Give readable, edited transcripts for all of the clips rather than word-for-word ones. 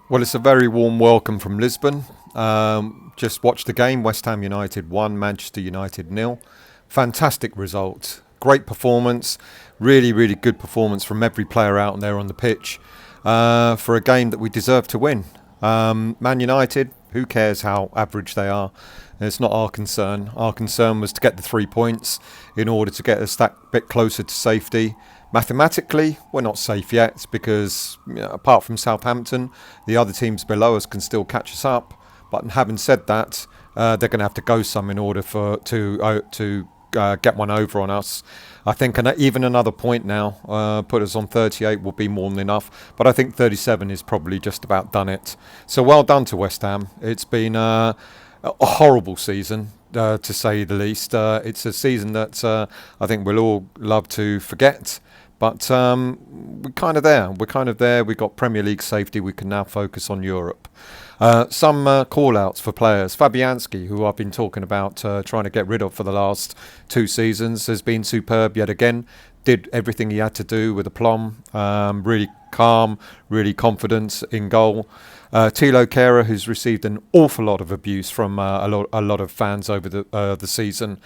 Well, it's a very warm welcome from Lisbon. Just watched the game. West Ham United 1, Manchester United nil. Fantastic result. Great performance. Really, really good performance from every player out there on the pitch for a game that we deserve to win. Man United, who cares how average they are? It's not our concern. Our concern was to get the 3 points in order to get us that bit closer to safety. Mathematically, we're not safe yet because, apart from Southampton, the other teams below us can still catch us up. But having said that, they're going to have to go some in order to get one over on us. I think even another point now, put us on 38, will be more than enough. But I think 37 is probably just about done it. So well done to West Ham. It's been a horrible season, to say the least. It's a season that I think we'll all love to forget. But we're kind of there. We're kind of there. We've got Premier League safety. We can now focus on Europe. Some call-outs for players. Fabianski, who I've been talking about trying to get rid of for the last 2 seasons, has been superb yet again. Did everything he had to do with aplomb. Really calm, really confident in goal. Tilo Kehrer, who's received an awful lot of abuse from a lot of fans over the season,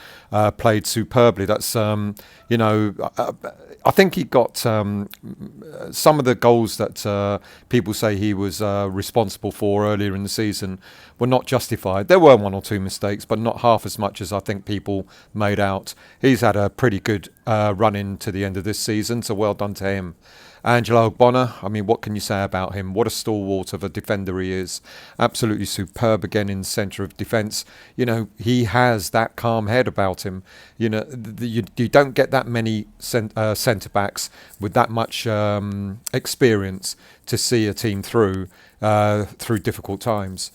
played superbly. That's I think he got some of the goals that people say he was responsible for earlier in the season were not justified. There were one or two mistakes, but not half as much as I think people made out. He's had a pretty good run into the end of this season, so well done to him. Angelo Ogbonna, I mean, what can you say about him? What a stalwart of a defender he is. Absolutely superb again in the centre of defence. He has that calm head about him. You don't get that many centre-backs with that much experience to see a team through difficult times.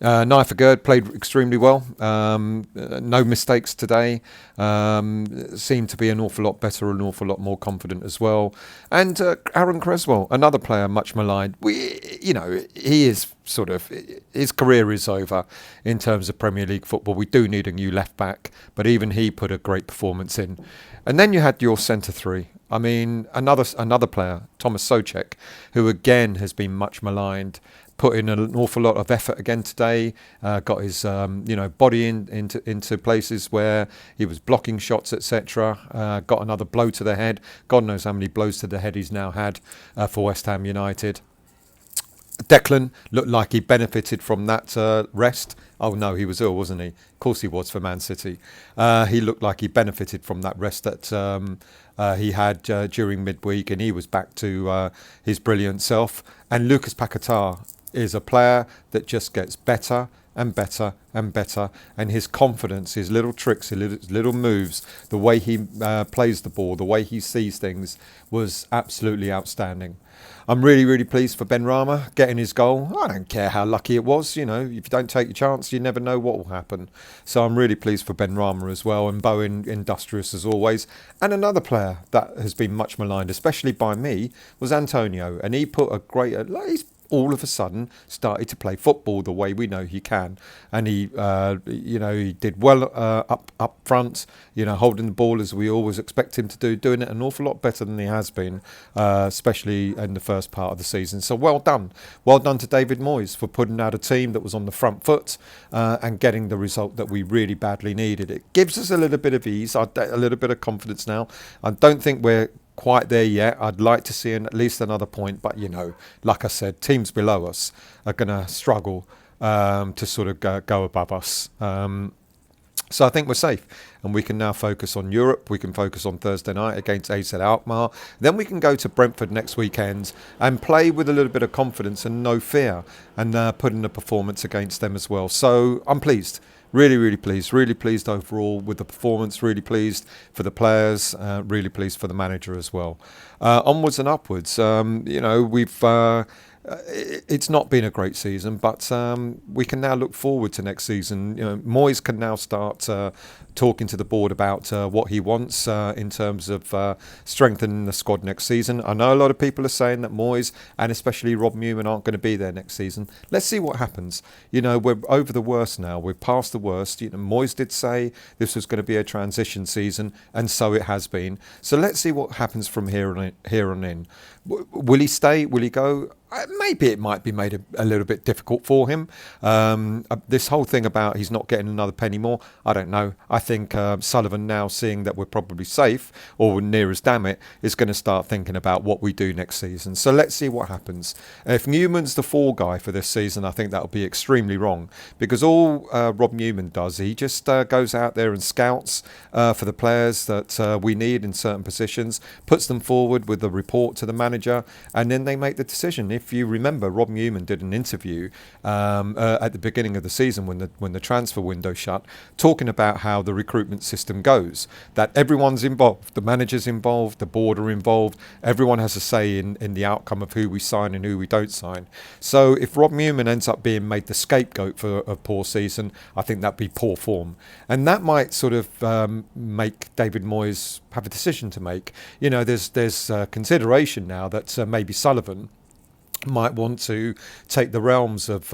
Nyfagerd played extremely well. No mistakes today. Seemed to be an awful lot better, an awful lot more confident as well. And Aaron Creswell, another player much maligned. He is his career is over in terms of Premier League football. We do need a new left back, but even he put a great performance in. And then you had your centre three. I mean, another player, Thomas Soucek, who again has been much maligned. Put in an awful lot of effort again today. Got his body into places where he was blocking shots, etc. Got another blow to the head. God knows how many blows to the head he's now had for West Ham United. Declan looked like he benefited from that rest. Oh no, he was ill, wasn't he? Of course he was for Man City. He looked like he benefited from that rest that he had during midweek, and he was back to his brilliant self. And Lucas Paquetá is a player that just gets better and better and better, and his confidence, his little tricks, his little moves, the way he plays the ball, the way he sees things was absolutely outstanding. I'm really, really pleased for Ben Rama getting his goal. I don't care how lucky it was. If you don't take your chance, you never know what will happen. So I'm really pleased for Ben Rama as well, and Bowen industrious as always. And another player that has been much maligned, especially by me, was Antonio, and he put a great. He's all of a sudden started to play football the way we know he can, and he did well up front, holding the ball as we always expect him to do, doing it an awful lot better than he has been, especially in the first part of the season. So well done to David Moyes for putting out a team that was on the front foot and getting the result that we really badly needed. It gives us a little bit of ease, a little bit of confidence now. I don't think we're quite there yet. I'd like to see at least another point, but like I said, teams below us are going to struggle to sort of go above us. So I think we're safe, and we can now focus on Europe. We can focus on Thursday night against AZ Alkmaar. Then we can go to Brentford next weekend and play with a little bit of confidence and no fear, and put in a performance against them as well. So I'm pleased. Really, really pleased. Really pleased overall with the performance. Really pleased for the players. Really pleased for the manager as well. Onwards and upwards. We've. It's not been a great season, but we can now look forward to next season. Moyes can now start talking to the board about what he wants in terms of strengthening the squad next season. I know a lot of people are saying that Moyes and especially Rob Newman aren't going to be there next season. Let's see what happens. We're over the worst now. We're past the worst. Moyes did say this was going to be a transition season, and so it has been. So let's see what happens from here on in. Will he stay? Will he go? Maybe it might be made a little bit difficult for him. This whole thing about he's not getting another penny more, I don't know. I think Sullivan, now seeing that we're probably safe, or near as damn it, is going to start thinking about what we do next season. So let's see what happens. If Newman's the fall guy for this season, I think that would be extremely wrong, because all Rob Newman does, he just goes out there and scouts for the players that we need in certain positions, puts them forward with a report to the manager, and then they make the decision. If you remember, Rob Newman did an interview at the beginning of the season when the transfer window shut, talking about how the recruitment system goes, that everyone's involved, the manager's involved, the board are involved, everyone has a say in the outcome of who we sign and who we don't sign. So if Rob Newman ends up being made the scapegoat for a poor season, I think that'd be poor form. And that might sort of make David Moyes have a decision to make. You know, there's consideration now that maybe Sullivan might want to take the realms of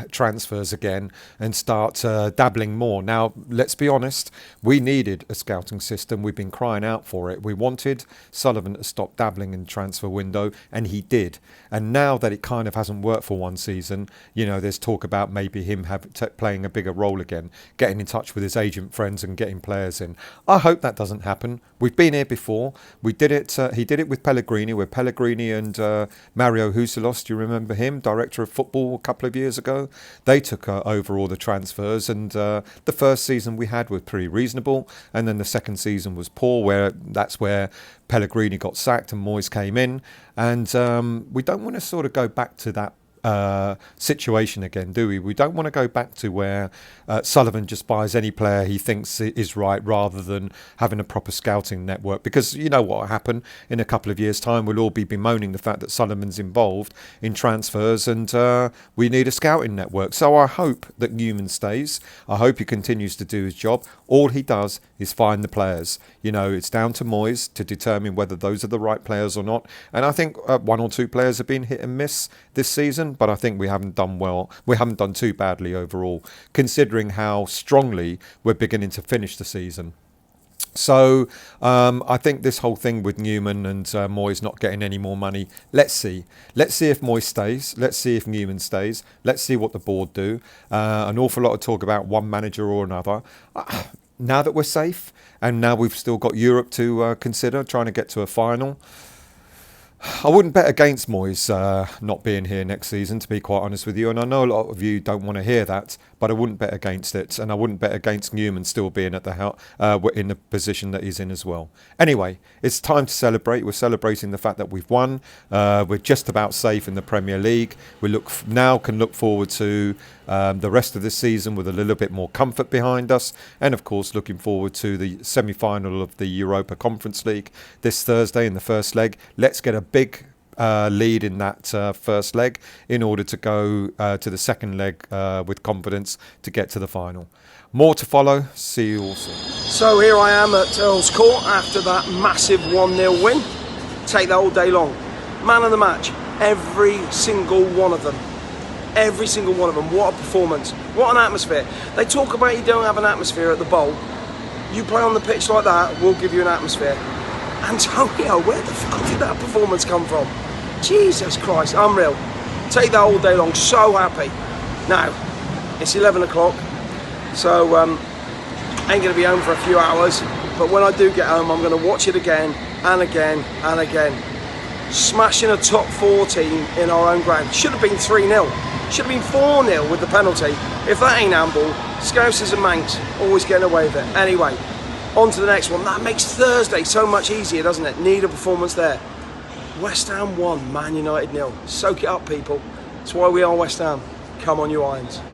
transfers again and start dabbling more. Now, let's be honest, we needed a scouting system. We've been crying out for it. We wanted Sullivan to stop dabbling in the transfer window, and he did. And now that it kind of hasn't worked for one season, you know, there's talk about maybe him playing a bigger role again, getting in touch with his agent friends and getting players in. I hope that doesn't happen. We've been here before. We did it. He did it with Pellegrini, where Pellegrini and Mario Huselos, do you remember him, director of football a couple of years ago? They took over all the transfers, and the first season we had was pretty reasonable, and then the second season was poor, that's where Pellegrini got sacked and Moyes came in, and we don't want to sort of go back to that situation again, do we? We don't want to go back to where Sullivan just buys any player he thinks is right, rather than having a proper scouting network, because you know what will happen in a couple of years' time. We'll all be bemoaning the fact that Sullivan's involved in transfers, and we need a scouting network. So I hope that Newman stays. I hope he continues to do his job. All he does is find the players. You know, it's down to Moyes to determine whether those are the right players or not, and I think one or two players have been hit and miss this season, but I think we haven't done well. We haven't done too badly overall, considering how strongly we're beginning to finish the season. So I think this whole thing with Newman and Moyes not getting any more money, let's see. Let's see if Moyes stays. Let's see if Newman stays. Let's see what the board do. An awful lot of talk about one manager or another. Now that we're safe, and now we've still got Europe to consider, trying to get to a final, I wouldn't bet against Moyes not being here next season, to be quite honest with you. And I know a lot of you don't want to hear that, but I wouldn't bet against it. And I wouldn't bet against Newman still being at in the position that he's in as well. Anyway, it's time to celebrate. We're celebrating the fact that we've won. We're just about safe in the Premier League. We now can look forward to the rest of the season with a little bit more comfort behind us. And of course, looking forward to the semi-final of the Europa Conference League this Thursday in the first leg. Let's get a big lead in that first leg in order to go to the second leg with confidence to get to the final. More to follow. See you all soon. So here I am at Earl's Court after that massive 1-0 win. Take that all day long. Man of the match. Every single one of them. Every single one of them. What a performance. What an atmosphere. They talk about you don't have an atmosphere at the Bowl. You play on the pitch like that, we'll give you an atmosphere. Antonio, where the fuck did that performance come from? Jesus Christ, unreal. Take that all day long, so happy. Now, it's 11 o'clock, so ain't going to be home for a few hours, but when I do get home, I'm going to watch it again and again and again. Smashing a top 4 team in our own ground. Should have been 3-0. Should have been 4-0 with the penalty. If that ain't handball, Scousers and Manx always getting away with it. Anyway, on to the next one. That makes Thursday so much easier, doesn't it? Need a performance there. West Ham 1, Man United 0. Soak it up, people. That's why we are West Ham. Come on, you Irons.